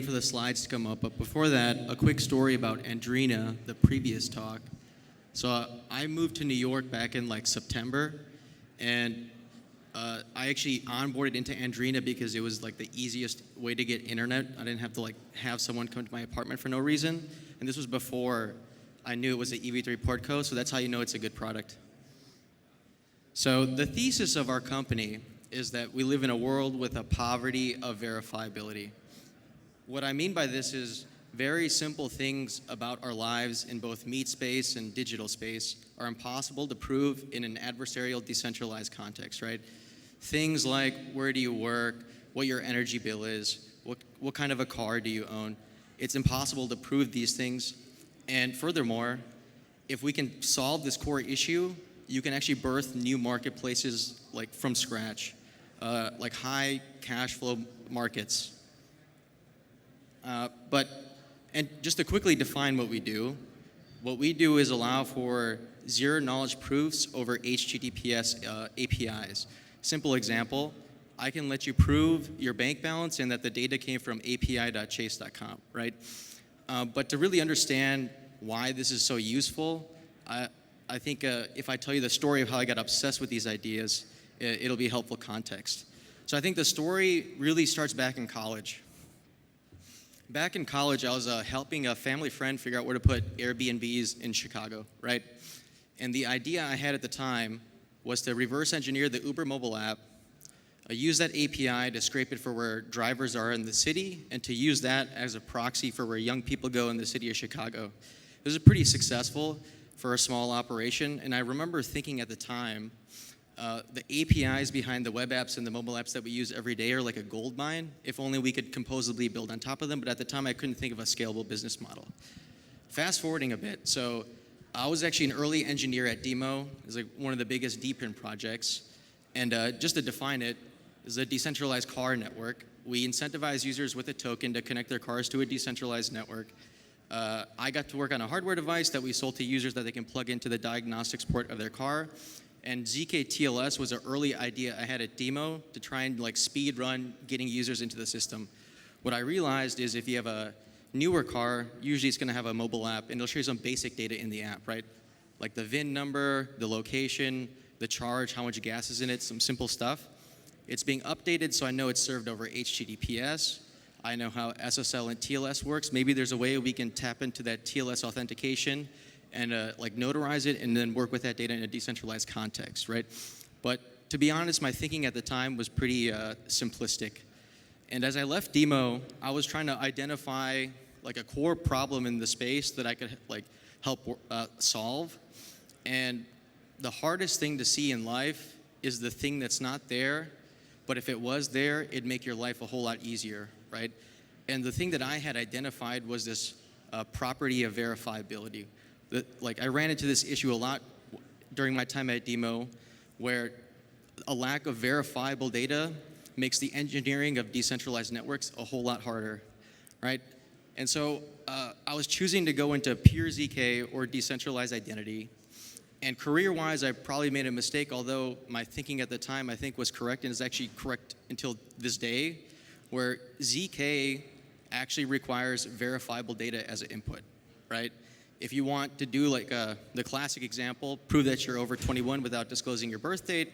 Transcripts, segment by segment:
waiting for the slides to come up, but before that, a quick story about Andrina, the previous talk. So I moved to New York back in like September, and I actually onboarded into Andrina because it was like the easiest way to get internet. I didn't have to like have someone come to my apartment for no reason, and this was before I knew it was an EV3 portco, so that's how you know it's a good product. So the thesis of our company is that we live in a world with a poverty of verifiability. What I mean by this is very simple things about our lives in both meat space and digital space are impossible to prove in an adversarial decentralized context, right? Things like where do you work, what your energy bill is, what kind of a car do you own. It's impossible to prove these things. And furthermore, if we can solve this core issue, you can actually birth new marketplaces like from scratch, like high cash flow markets. And just to quickly define what we do is allow for zero knowledge proofs over HTTPS APIs. Simple example, I can let you prove your bank balance and that the data came from api.chase.com, right? But to really understand why this is so useful, I think if I tell you the story of how I got obsessed with these ideas, it'll be helpful context. So I think the story really starts back in college. Back in college, I was helping a family friend figure out where to put Airbnbs in Chicago, right? And the idea I had at the time was to reverse engineer the Uber mobile app, use that API to scrape it for where drivers are in the city, and to use that as a proxy for where young people go in the city of Chicago. It was pretty successful for a small operation, and I remember thinking at the time, the APIs behind the web apps and the mobile apps that we use every day are like a gold mine, if only we could composably build on top of them, but at the time I couldn't think of a scalable business model. Fast forwarding a bit, so I was actually an early engineer at Demo. It was like one of the biggest DePIN projects, and just to define it, it's a decentralized car network. We incentivize users with a token to connect their cars to a decentralized network. I got to work on a hardware device that we sold to users that they can plug into the diagnostics port of their car. And zkTLS was an early idea I had at Demo to try and like speed run getting users into the system. What I realized is if you have a newer car, usually it's going to have a mobile app, and it'll show you some basic data in the app, right? Like the VIN number, the location, the charge, how much gas is in it, some simple stuff. It's being updated, so I know it's served over HTTPS. I know how SSL and TLS works. Maybe there's a way we can tap into that TLS authentication and like notarize it and then work with that data in a decentralized context, right? But to be honest, my thinking at the time was pretty simplistic. And as I left Demo, I was trying to identify like a core problem in the space that I could like help solve. And the hardest thing to see in life is the thing that's not there, but if it was there, it'd make your life a whole lot easier, right? And the thing that I had identified was this property of verifiability. Like I ran into this issue a lot during my time at Demo, where a lack of verifiable data makes the engineering of decentralized networks a whole lot harder, right? And so I was choosing to go into pure ZK or decentralized identity. And career-wise, I probably made a mistake, although my thinking at the time I think was correct and is actually correct until this day, where ZK actually requires verifiable data as an input, right? If you want to do like the classic example, prove that you're over 21 without disclosing your birth date,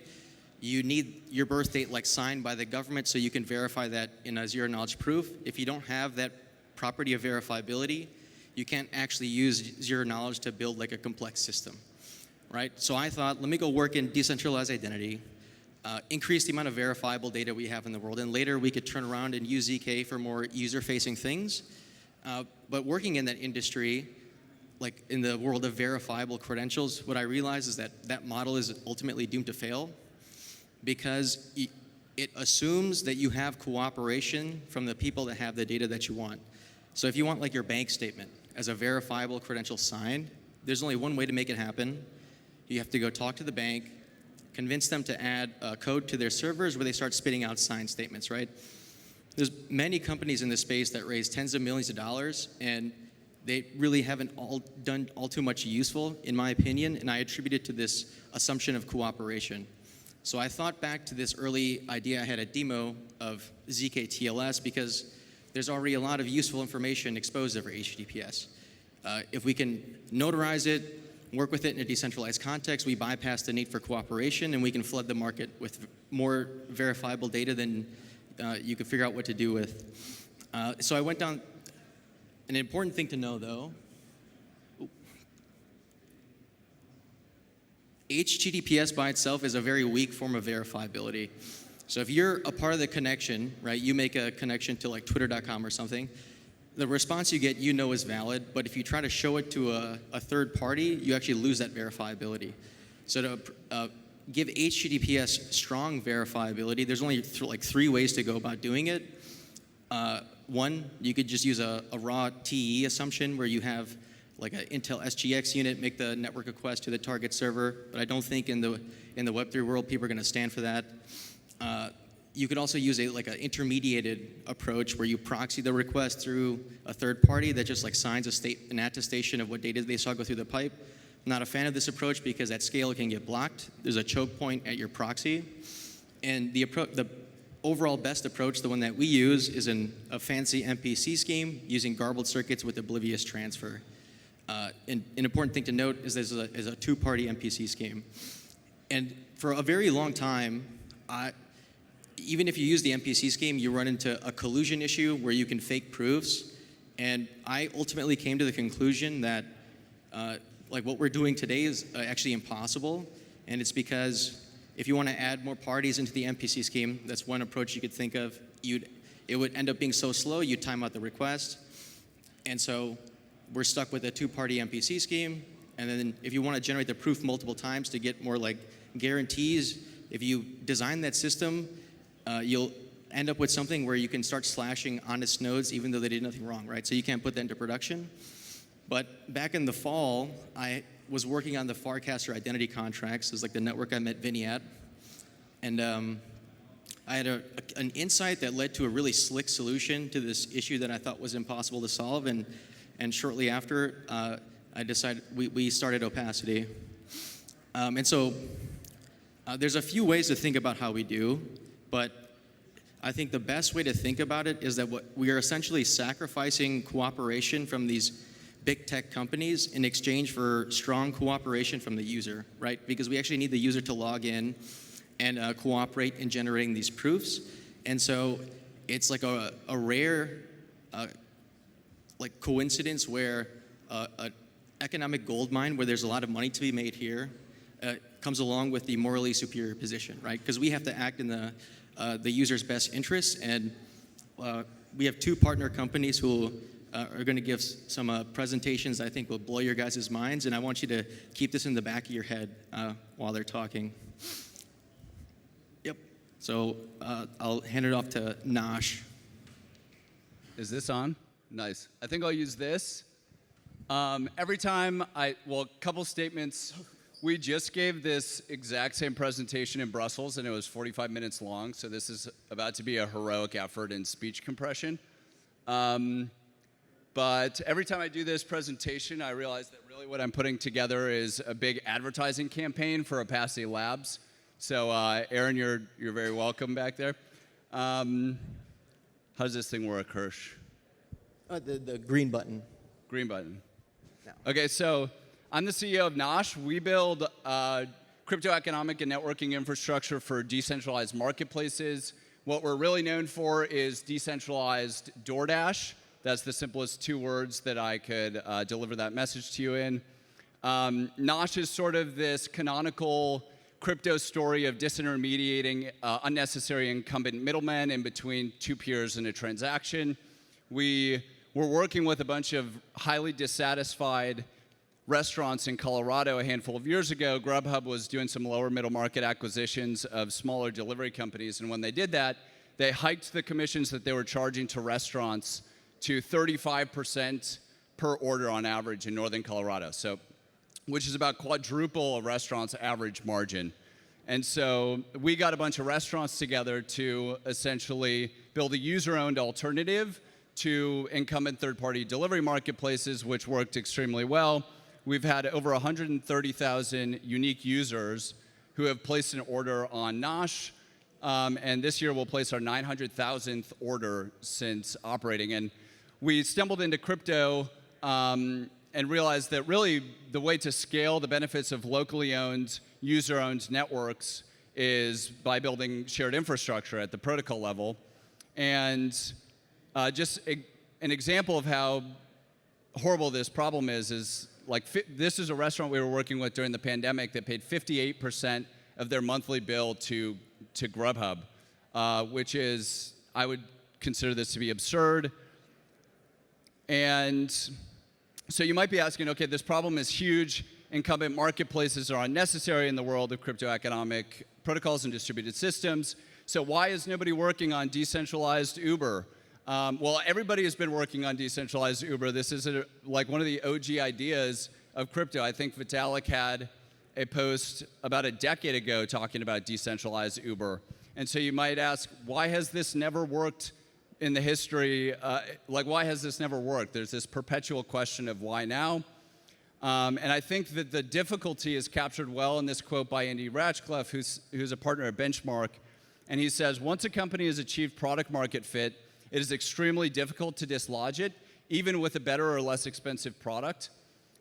you need your birth date like signed by the government so you can verify that in a zero knowledge proof. If you don't have that property of verifiability, you can't actually use zero knowledge to build like a complex system, right? So I thought, let me go work in decentralized identity, increase the amount of verifiable data we have in the world, and later we could turn around and use ZK for more user-facing things. But working in that industry, like in the world of verifiable credentials, what I realized is that that model is ultimately doomed to fail because it assumes that you have cooperation from the people that have the data that you want. So if you want like your bank statement as a verifiable credential signed, there's only one way to make it happen. You have to go talk to the bank, convince them to add a code to their servers where they start spitting out signed statements, right? There's many companies in this space that raise tens of millions of dollars, and they really haven't done all too much useful, in my opinion, and I attribute it to this assumption of cooperation. So I thought back to this early idea I had at Demo of zkTLS because there's already a lot of useful information exposed over HTTPS. If we can notarize it, work with it in a decentralized context, we bypass the need for cooperation, and we can flood the market with more verifiable data than you could figure out what to do with. So I went down. An important thing to know, though, HTTPS by itself is a very weak form of verifiability. So if you're a part of the connection, right, you make a connection to like twitter.com or something, the response you get, you know, is valid, but if you try to show it to a third party, you actually lose that verifiability. So to give HTTPS strong verifiability, there's only like 3 ways to go about doing it. One, you could just use a raw TE assumption where you have like an Intel SGX unit make the network request to the target server, but I don't think in the Web3 world people are going to stand for that. You could also use like an intermediated approach where you proxy the request through a third party that just like signs an attestation of what data they saw go through the pipe. I'm not a fan of this approach because at scale it can get blocked. There's a choke point at your proxy, and the overall best approach, the one that we use, is a fancy MPC scheme using garbled circuits with oblivious transfer. And an important thing to note is this is a 2-party MPC scheme. And for a very long time, even if you use the MPC scheme, you run into a collusion issue where you can fake proofs. And I ultimately came to the conclusion that like what we're doing today is actually impossible. And it's because if you want to add more parties into the MPC scheme, that's one approach you could think of. It would end up being so slow, you'd time out the request. And so we're stuck with a 2-party MPC scheme. And then if you want to generate the proof multiple times to get more like guarantees, if you design that system, you'll end up with something where you can start slashing honest nodes even though they did nothing wrong, right? So you can't put that into production. But back in the fall, I was working on the Farcaster identity contracts. It was like the network I met Vinny at. And I had an insight that led to a really slick solution to this issue that I thought was impossible to solve. And shortly after, I decided we started Opacity. And so there's a few ways to think about how we do, but I think the best way to think about it is that we are essentially sacrificing cooperation from these big tech companies in exchange for strong cooperation from the user, right? Because we actually need the user to log in and cooperate in generating these proofs. And so it's like a rare like coincidence where an economic gold mine where there's a lot of money to be made here comes along with the morally superior position, right? Because we have to act in the user's best interests, and we have 2 partner companies who are going to give some presentations I think will blow your guys' minds, and I want you to keep this in the back of your head while they're talking. Yep. So I'll hand it off to Nash. Is this on? Nice. I think I'll use this. Every time a couple statements. We just gave this exact same presentation in Brussels, and it was 45 minutes long, so this is about to be a heroic effort in speech compression. But every time I do this presentation, I realize that really what I'm putting together is a big advertising campaign for Opacity Labs. So Aaron, you're very welcome back there. How does this thing work, Hersh? The green button. Green button. No. Okay, so I'm the CEO of Nosh. We build crypto economic and networking infrastructure for decentralized marketplaces. What we're really known for is decentralized DoorDash. That's the simplest 2 words that I could deliver that message to you in. Nosh is sort of this canonical crypto story of disintermediating unnecessary incumbent middlemen in between 2 peers in a transaction. We were working with a bunch of highly dissatisfied restaurants in Colorado a handful of years ago. Grubhub was doing some lower middle market acquisitions of smaller delivery companies, and when they did that, they hiked the commissions that they were charging to restaurants to 35% per order on average in northern Colorado, so which is about quadruple a restaurant's average margin. And so we got a bunch of restaurants together to essentially build a user-owned alternative to incumbent third-party delivery marketplaces, which worked extremely well. We've had over 130,000 unique users who have placed an order on Nosh, and this year we'll place our 900,000th order since operating. And we stumbled into crypto and realized that really the way to scale the benefits of locally owned, user-owned networks is by building shared infrastructure at the protocol level. And an example of how horrible this problem is like this is a restaurant we were working with during the pandemic that paid 58% of their monthly bill to Grubhub, which is, I would consider this to be absurd. And so you might be asking, okay, this problem is huge. Incumbent marketplaces are unnecessary in the world of crypto economic protocols and distributed systems. So why is nobody working on decentralized Uber? Well, everybody has been working on decentralized Uber. This is like one of the OG ideas of crypto. I think Vitalik had a post about a decade ago talking about decentralized Uber. And so you might ask, why has this never worked in the history? Why has this never worked? There's this perpetual question of why now? And I think that the difficulty is captured well in this quote by Andy Ratchcliffe, who's a partner at Benchmark. And he says, once a company has achieved product market fit, it is extremely difficult to dislodge it, even with a better or less expensive product.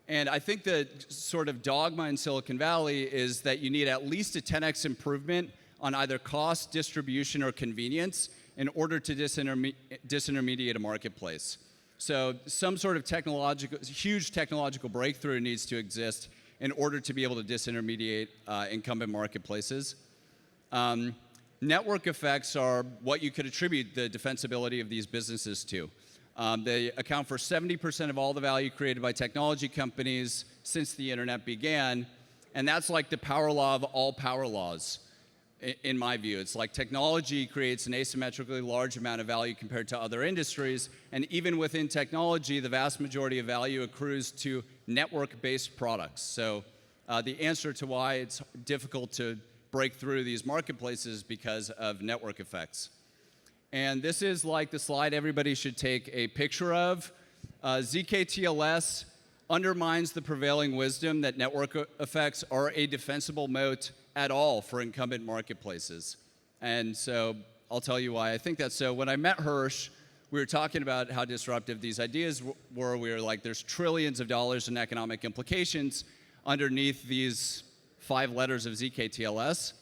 And I think the sort of dogma in Silicon Valley is that you need at least a 10x improvement on either cost, distribution, or convenience in order to disintermediate a marketplace. So some sort of huge technological breakthrough needs to exist in order to be able to disintermediate incumbent marketplaces. Network effects are what you could attribute the defensibility of these businesses to. They account for 70% of all the value created by technology companies since the internet began, and that's like the power law of all power laws, in my view. It's like technology creates an asymmetrically large amount of value compared to other industries, and even within technology, the vast majority of value accrues to network-based products. So the answer to why it's difficult to break through these marketplaces because of network effects. And this is like the slide everybody should take a picture of. zkTLS undermines the prevailing wisdom that network effects are a defensible moat at all for incumbent marketplaces. And so I'll tell you why I think that's so. When I met Hersh, we were talking about how disruptive these ideas were. We were like, there's trillions of dollars in economic implications underneath these 5 letters of zkTLS.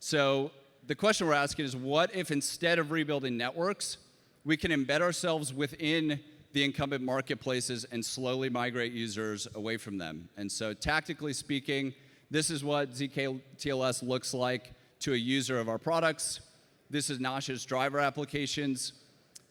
So the question we're asking is, what if instead of rebuilding networks, we can embed ourselves within the incumbent marketplaces and slowly migrate users away from them? And so tactically speaking, this is what zkTLS looks like to a user of our products. This is Nosh's driver applications.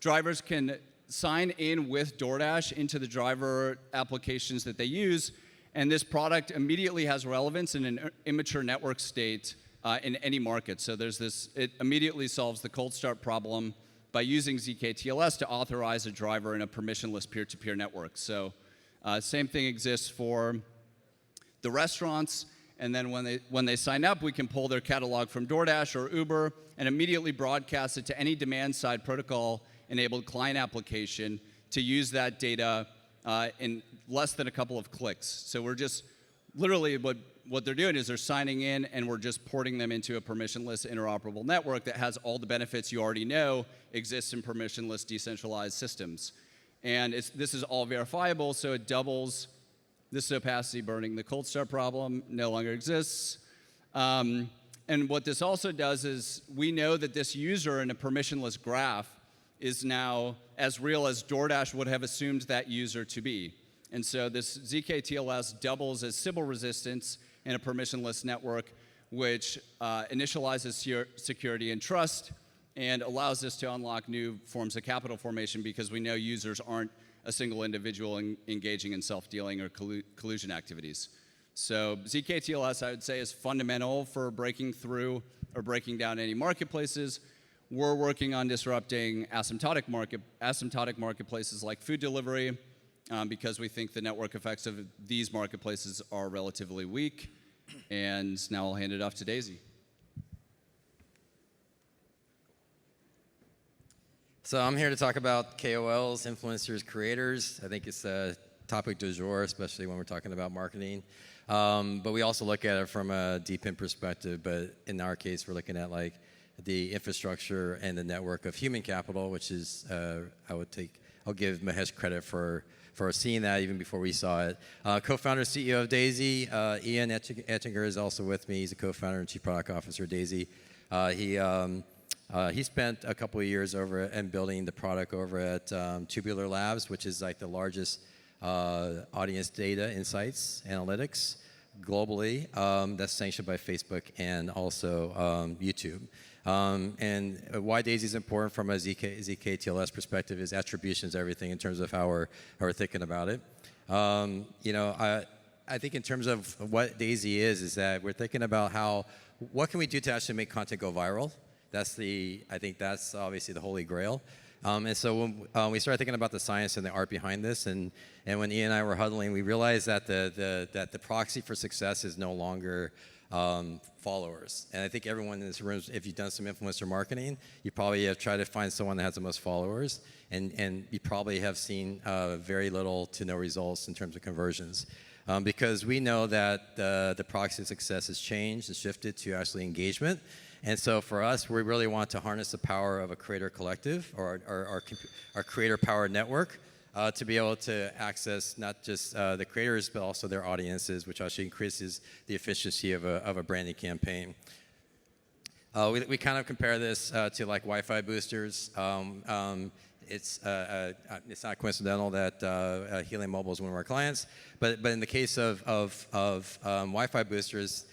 Drivers can sign in with DoorDash into the driver applications that they use, and this product immediately has relevance in an immature network state in any market. So it immediately solves the cold start problem by using zkTLS to authorize a driver in a permissionless peer-to-peer network. So same thing exists for the restaurants. And then when they sign up, we can pull their catalog from DoorDash or Uber and immediately broadcast it to any demand-side protocol-enabled client application to use that data in less than a couple of clicks. So we're just literally what they're doing is they're signing in, and we're just porting them into a permissionless interoperable network that has all the benefits you already know exist in permissionless decentralized systems. And this is all verifiable, so it doubles this opacity burning. The cold start problem no longer exists. And what this also does is we know that this user in a permissionless graph is now as real as DoorDash would have assumed that user to be. And so this zkTLS doubles as Sybil resistance in a permissionless network, which initializes security and trust and allows us to unlock new forms of capital formation because we know users aren't a single individual engaging in self-dealing or collusion activities. So zkTLS, I would say, is fundamental for breaking through or breaking down any marketplaces. We're working on disrupting asymptotic marketplaces like food delivery because we think the network effects of these marketplaces are relatively weak. And now I'll hand it off to Daisy. So I'm here to talk about KOLs, influencers, creators. I think it's a topic du jour, especially when we're talking about marketing. But we also look at it from a DePIN perspective. But in our case, we're looking at like the infrastructure and the network of human capital, which is, I'll give Mahesh credit for seeing that even before we saw it. Co-founder, CEO of Daisy, Ian Ettinger is also with me. He's a co-founder and chief product officer of Daisy. He spent a couple of years over and building the product over at Tubular Labs, which is like the largest audience data insights analytics globally. That's sanctioned by Facebook and also YouTube. And why Daisy is important from a zkTLS perspective is attribution is everything in terms of how we're thinking about it. I think in terms of what Daisy is that we're thinking about what can we do to actually make content go viral? I think that's obviously the holy grail. And so when we started thinking about the science and the art behind this, and when Ian and I were huddling, we realized that the proxy for success is no longer followers. And I think everyone in this room, if you've done some influencer marketing, you probably have tried to find someone that has the most followers, and you probably have seen very little to no results in terms of conversions. Because we know that the proxy of success has changed and shifted to actually engagement. And so for us, we really want to harness the power of a creator collective or our creator-powered network to be able to access not just the creators, but also their audiences, which actually increases the efficiency of a branding campaign. We kind of compare this to like Wi-Fi boosters. It's not coincidental that Helium Mobile is one of our clients, but in the case of Wi-Fi boosters,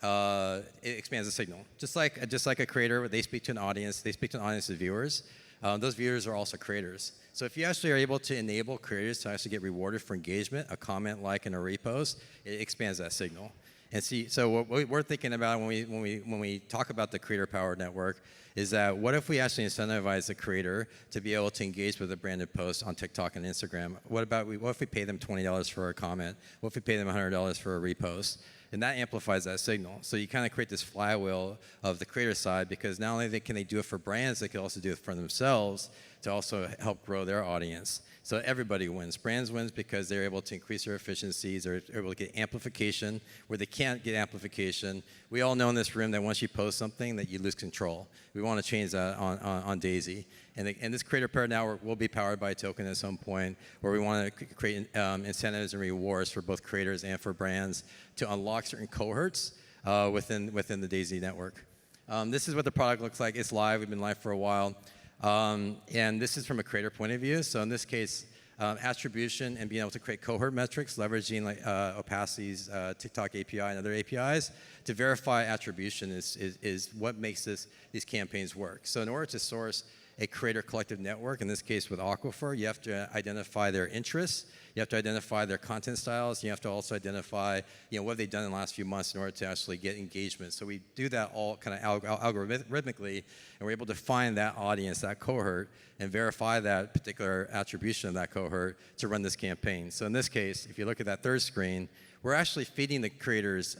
it expands the signal. Just like a creator, they speak to an audience. They speak to an audience of viewers. Those viewers are also creators. So if you actually are able to enable creators to actually get rewarded for engagement, a comment, like, and a repost, it expands that signal. And so what we're thinking about when we talk about the creator power network is that what if we actually incentivize the creator to be able to engage with a branded post on TikTok and Instagram? What if we pay them $20 for a comment? What if we pay them $100 for a repost? And that amplifies that signal. So you kind of create this flywheel of the creator side, because not only can they do it for brands, they can also do it for themselves to also help grow their audience. So everybody wins. Brands wins because they're able to increase their efficiencies, they're able to get amplification where they can't get amplification. We all know in this room that once you post something that you lose control. We want to change that on Daisy. And this creator power network will be powered by a token at some point, where we want to create incentives and rewards for both creators and for brands to unlock certain cohorts within the Daisy network. This is what the product looks like. It's live. We've been live for a while. And this is from a creator point of view. So in this case, attribution and being able to create cohort metrics, leveraging like Opacity's TikTok API and other APIs to verify attribution is what makes these campaigns work. So in order to source a creator collective network, in this case with Aquifer, you have to identify their interests, you have to identify their content styles, you have to also identify what they've done in the last few months in order to actually get engagement. So we do that all kind of algorithmically, and we're able to find that audience, that cohort, and verify that particular attribution of that cohort to run this campaign. So in this case, if you look at that third screen, we're actually feeding the creators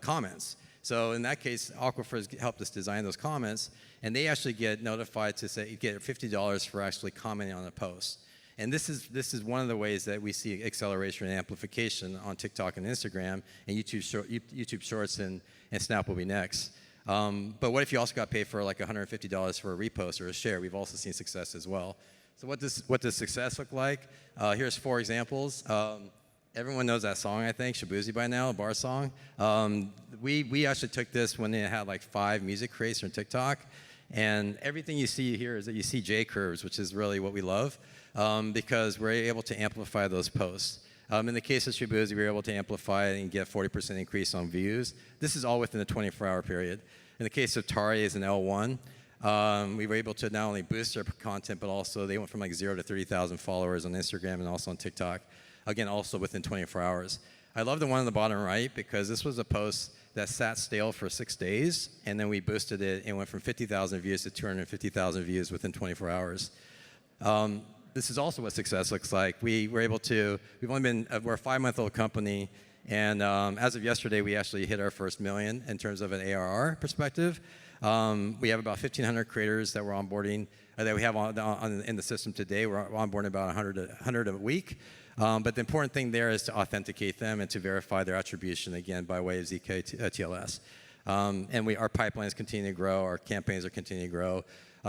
comments. So in that case, Aquifer has helped us design those comments, and they actually get notified to say you get $50 for actually commenting on a post. And this is one of the ways that we see acceleration and amplification on TikTok and Instagram, and YouTube Shorts and Snap will be next. But what if you also got paid for like $150 for a repost or a share? We've also seen success as well. So what does success look like? Here's 4 examples. Everyone knows that song, I think, Shabuzi by now, a bar song. We actually took this when it had like 5 music creators on TikTok. And everything you see here is that you see J-curves, which is really what we love, because we're able to amplify those posts. In the case of Shabuzi, we were able to amplify and get 40% increase on views. This is all within a 24-hour period. In the case of Tari as an L1, we were able to not only boost their content, but also they went from like 0 to 30,000 followers on Instagram and also on TikTok. Again, also within 24 hours. I love the one on the bottom right because this was a post that sat stale for 6 days, and then we boosted it and went from 50,000 views to 250,000 views within 24 hours. This is also what success looks like. We're a 5-month-old company, and as of yesterday, we actually hit our first million in terms of an ARR perspective. We have about 1,500 creators that we're onboarding, that we have in the system today. We're onboarding about 100 a week. But the important thing there is to authenticate them and to verify their attribution, again, by way of zkTLS. And our pipelines continue to grow. Our campaigns are continuing to grow.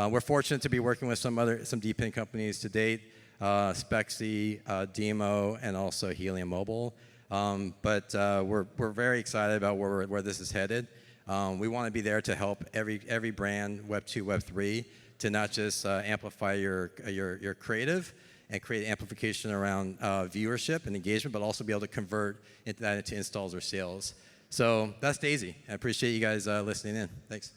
We're fortunate to be working with some DePIN companies to date, Spexy, Demo, and also Helium Mobile. But we're very excited about where this is headed. We want to be there to help every brand, Web 2, Web 3, to not just amplify your creative and create amplification around viewership and engagement, but also be able to convert that into installs or sales. So that's Daisy. I appreciate you guys listening in. Thanks.